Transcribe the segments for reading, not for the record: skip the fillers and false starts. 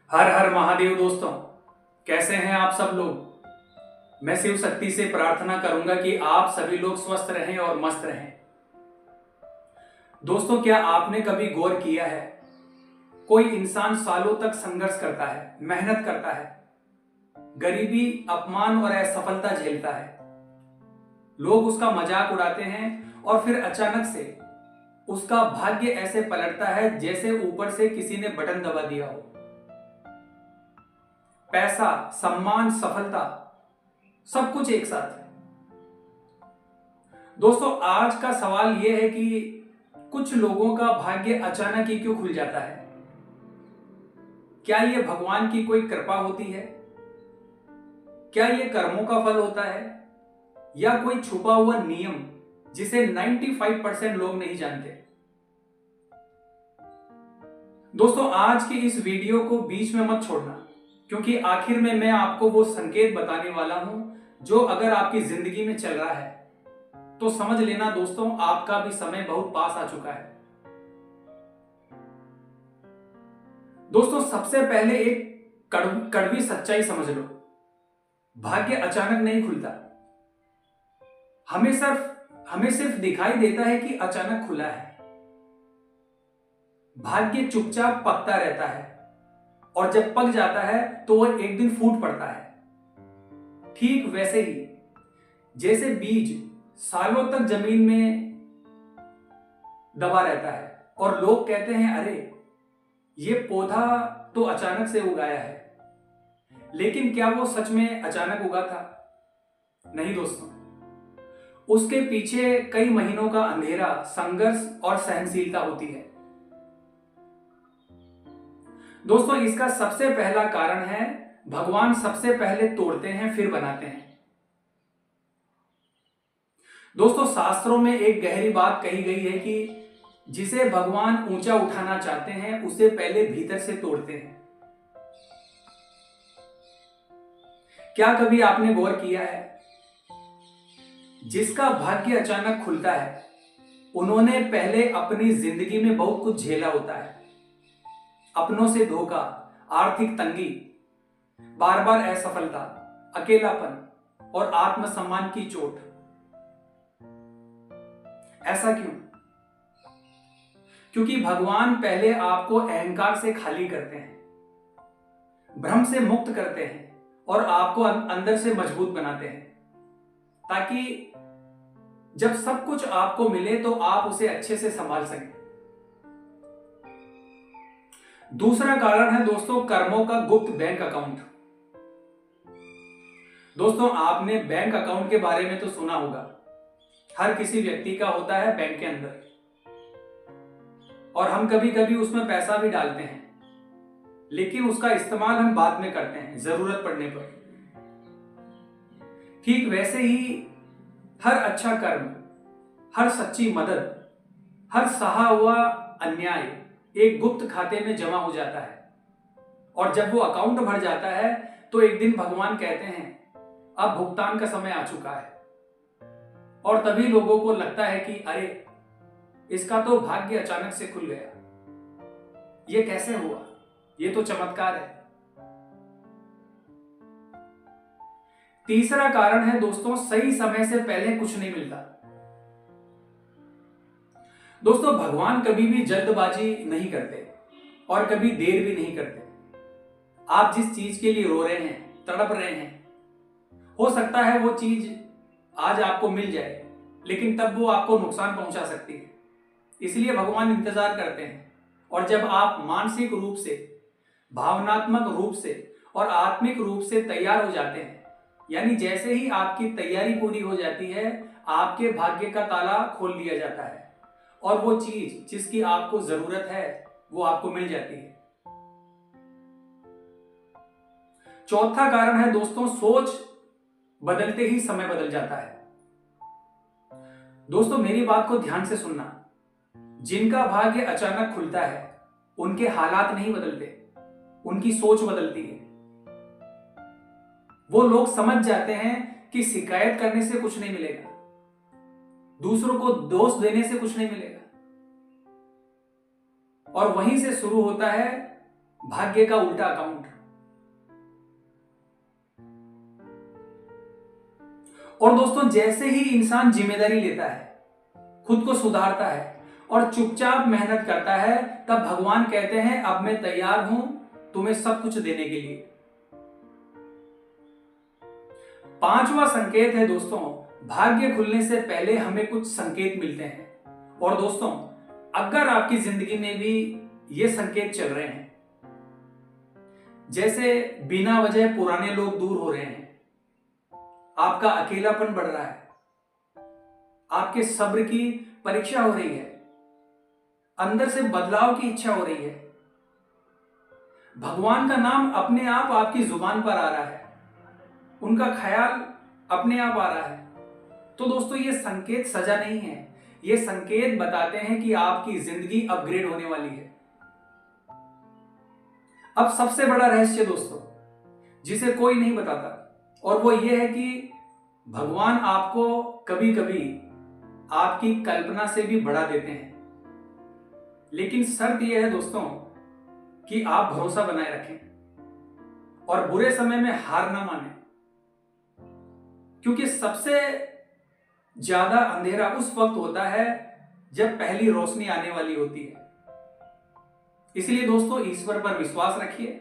हर हर महादेव दोस्तों। कैसे हैं आप सब लोग। मैं शिव शक्ति से प्रार्थना करूंगा कि आप सभी लोग स्वस्थ रहें और मस्त रहें। दोस्तों, क्या आपने कभी गौर किया है, कोई इंसान सालों तक संघर्ष करता है, मेहनत करता है, गरीबी, अपमान और असफलता झेलता है। लोग उसका मजाक उड़ाते हैं और फिर अचानक से उसका भाग्य ऐसे पलटता है जैसे ऊपर से किसी ने बटन दबा दिया हो। पैसा, सम्मान, सफलता, सब कुछ एक साथ। दोस्तों, आज का सवाल यह है कि कुछ लोगों का भाग्य अचानक ही क्यों खुल जाता है। क्या यह भगवान की कोई कृपा होती है? क्या यह कर्मों का फल होता है, या कोई छुपा हुआ नियम जिसे 95% लोग नहीं जानते। दोस्तों, आज की इस वीडियो को बीच में मत छोड़ना, क्योंकि आखिर में मैं आपको वो संकेत बताने वाला हूं जो अगर आपकी जिंदगी में चल रहा है तो समझ लेना दोस्तों, आपका भी समय बहुत पास आ चुका है। दोस्तों, सबसे पहले एक कड़वी सच्चाई समझ लो। भाग्य अचानक नहीं खुलता। हमें सिर्फ दिखाई देता है कि अचानक खुला है। भाग्य चुपचाप पकता रहता है, और जब पक जाता है तो वह एक दिन फूट पड़ता है। ठीक वैसे ही जैसे बीज सालों तक जमीन में दबा रहता है और लोग कहते हैं, अरे ये पौधा तो अचानक से उगाया है। लेकिन क्या वो सच में अचानक उगा था? नहीं दोस्तों, उसके पीछे कई महीनों का अंधेरा, संघर्ष और सहनशीलता होती है। दोस्तों, इसका सबसे पहला कारण है, भगवान सबसे पहले तोड़ते हैं फिर बनाते हैं। दोस्तों, शास्त्रों में एक गहरी बात कही गई है कि जिसे भगवान ऊंचा उठाना चाहते हैं उसे पहले भीतर से तोड़ते हैं। क्या कभी आपने गौर किया है, जिसका भाग्य अचानक खुलता है उन्होंने पहले अपनी जिंदगी में बहुत कुछ झेला होता है। अपनों से धोखा, आर्थिक तंगी, बार बार असफलता, अकेलापन और आत्मसम्मान की चोट। ऐसा क्यों? क्योंकि भगवान पहले आपको अहंकार से खाली करते हैं, भ्रम से मुक्त करते हैं और आपको अंदर से मजबूत बनाते हैं, ताकि जब सब कुछ आपको मिले तो आप उसे अच्छे से संभाल सकें। दूसरा कारण है दोस्तों, कर्मों का गुप्त बैंक अकाउंट। दोस्तों, आपने बैंक अकाउंट के बारे में तो सुना होगा। हर किसी व्यक्ति का होता है बैंक के अंदर, और हम कभी कभी उसमें पैसा भी डालते हैं, लेकिन उसका इस्तेमाल हम बाद में करते हैं जरूरत पड़ने पर। ठीक वैसे ही हर अच्छा कर्म, हर सच्ची मदद, हर सहा हुआ अन्याय एक गुप्त खाते में जमा हो जाता है, और जब वो अकाउंट भर जाता है तो एक दिन भगवान कहते हैं, अब भुगतान का समय आ चुका है। और तभी लोगों को लगता है कि अरे, इसका तो भाग्य अचानक से खुल गया। ये कैसे हुआ? ये तो चमत्कार है। तीसरा कारण है दोस्तों, सही समय से पहले कुछ नहीं मिलता। दोस्तों, भगवान कभी भी जल्दबाजी नहीं करते और कभी देर भी नहीं करते। आप जिस चीज के लिए रो रहे हैं, तड़प रहे हैं, हो सकता है वो चीज आज आपको मिल जाए, लेकिन तब वो आपको नुकसान पहुंचा सकती है। इसलिए भगवान इंतजार करते हैं, और जब आप मानसिक रूप से, भावनात्मक रूप से और आत्मिक रूप से तैयार हो जाते हैं, यानी जैसे ही आपकी तैयारी पूरी हो जाती है, आपके भाग्य का ताला खोल दिया जाता है और वो चीज जिसकी आपको जरूरत है वो आपको मिल जाती है। चौथा कारण है दोस्तों, सोच बदलते ही समय बदल जाता है। दोस्तों, मेरी बात को ध्यान से सुनना। जिनका भाग्य अचानक खुलता है उनके हालात नहीं बदलते, उनकी सोच बदलती है। वो लोग समझ जाते हैं कि शिकायत करने से कुछ नहीं मिलेगा, दूसरों को दोष देने से कुछ नहीं मिलेगा, और वहीं से शुरू होता है भाग्य का उल्टा अकाउंट। और दोस्तों, जैसे ही इंसान जिम्मेदारी लेता है, खुद को सुधारता है और चुपचाप मेहनत करता है, तब भगवान कहते हैं अब मैं तैयार हूं तुम्हें सब कुछ देने के लिए। पांचवा संकेत है दोस्तों, भाग्य खुलने से पहले हमें कुछ संकेत मिलते हैं। और दोस्तों, अगर आपकी जिंदगी में भी ये संकेत चल रहे हैं, जैसे बिना वजह पुराने लोग दूर हो रहे हैं, आपका अकेलापन बढ़ रहा है, आपके सब्र की परीक्षा हो रही है, अंदर से बदलाव की इच्छा हो रही है, भगवान का नाम अपने आप आपकी जुबान पर आ रहा है, उनका ख्याल अपने आप आ रहा है, तो दोस्तों ये संकेत सजा नहीं है, ये संकेत बताते हैं कि आपकी जिंदगी अपग्रेड होने वाली है। अब सबसे बड़ा रहस्य दोस्तों, जिसे कोई नहीं बताता, और वो ये है कि भगवान आपको कभी कभी आपकी कल्पना से भी बढ़ा देते हैं। लेकिन शर्त यह है दोस्तों कि आप भरोसा बनाए रखें और बुरे समय में हार ना माने, क्योंकि सबसे ज्यादा अंधेरा उस वक्त होता है जब पहली रोशनी आने वाली होती है। इसलिए दोस्तों, ईश्वर पर विश्वास रखिए।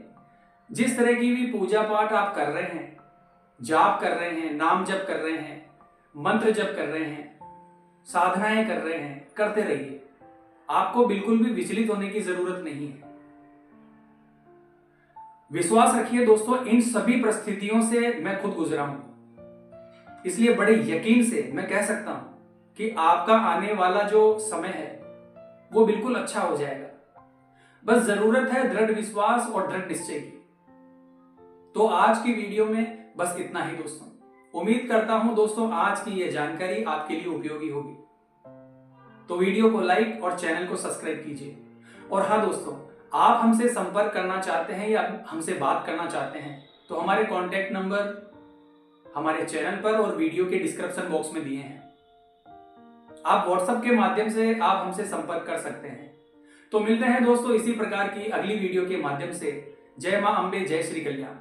जिस तरह की भी पूजा पाठ आप कर रहे हैं, जाप कर रहे हैं, नाम जप कर रहे हैं, मंत्र जप कर रहे हैं, साधनाएं कर रहे हैं, करते रहिए। आपको बिल्कुल भी विचलित होने की जरूरत नहीं है। विश्वास रखिए दोस्तों, इन सभी परिस्थितियों से मैं खुद गुजरा हूं, इसलिए बड़े यकीन से मैं कह सकता हूं कि आपका आने वाला जो समय है वो बिल्कुल अच्छा हो जाएगा। बस जरूरत है दृढ़ विश्वास और दृढ़ निश्चय की। तो आज की वीडियो में बस इतना ही दोस्तों। उम्मीद करता हूं दोस्तों आज की यह जानकारी आपके लिए उपयोगी होगी। तो वीडियो को लाइक और चैनल को सब्सक्राइब कीजिए। और हाँ दोस्तों, आप हमसे संपर्क करना चाहते हैं या हमसे बात करना चाहते हैं तो हमारे कॉन्टैक्ट नंबर हमारे चैनल पर और वीडियो के डिस्क्रिप्शन बॉक्स में दिए हैं। आप व्हाट्सएप के माध्यम से आप हमसे संपर्क कर सकते हैं। तो मिलते हैं दोस्तों इसी प्रकार की अगली वीडियो के माध्यम से। जय मां अम्बे, जय श्री कल्याण।